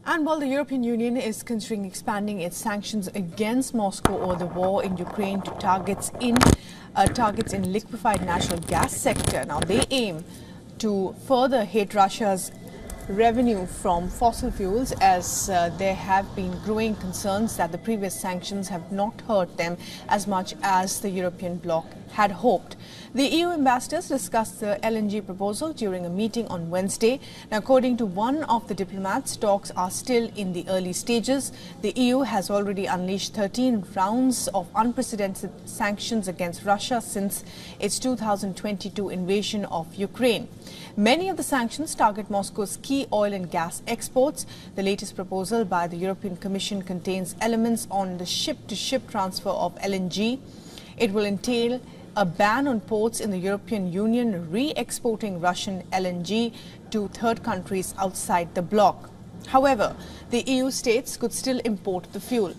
And while the European Union is considering expanding its sanctions against Moscow over the war in Ukraine to targets in liquefied natural gas sector, now they aim to further hit Russia's revenue from fossil fuels, as there have been growing concerns that the previous sanctions have not hurt them as much as the European bloc had hoped. The EU ambassadors discussed the LNG proposal during a meeting on Wednesday. Now, according to one of the diplomats, talks are still in the early stages. The EU has already unleashed 13 rounds of unprecedented sanctions against Russia since its 2022 invasion of Ukraine. Many of the sanctions target Moscow's key oil and gas exports. The latest proposal by the European Commission contains elements on the ship-to-ship transfer of LNG. It will entail a ban on ports in the European Union re-exporting Russian LNG to third countries outside the bloc. However, the EU states could still import the fuel.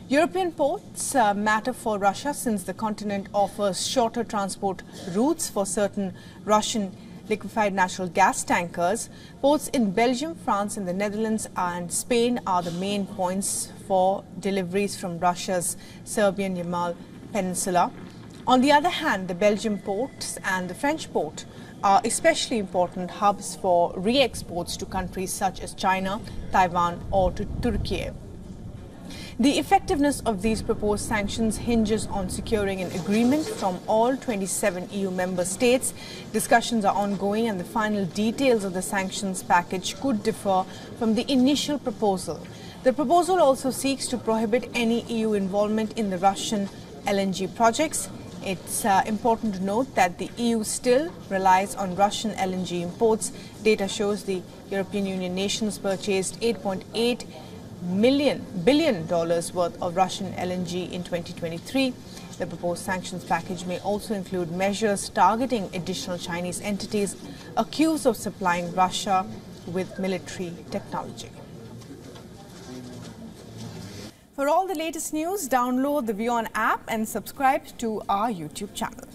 European ports matter for Russia since the continent offers shorter transport routes for certain Russian liquefied natural gas tankers. Ports in Belgium, France and the Netherlands and Spain are the main points for deliveries from Russia's Serbian Yamal Peninsula. On the other hand, the Belgian ports and the French port are especially important hubs for re-exports to countries such as China, Taiwan or to Turkey. The effectiveness of these proposed sanctions hinges on securing an agreement from all 27 EU member states. Discussions are ongoing and the final details of the sanctions package could differ from the initial proposal. The proposal also seeks to prohibit any EU involvement in the Russian LNG projects. It's important to note that the EU still relies on Russian LNG imports. Data shows the European Union nations purchased $8.8 billion worth of Russian LNG in 2023. The proposed sanctions package may also include measures targeting additional Chinese entities accused of supplying Russia with military technology. For all the latest news, download the WION app and subscribe to our YouTube channel.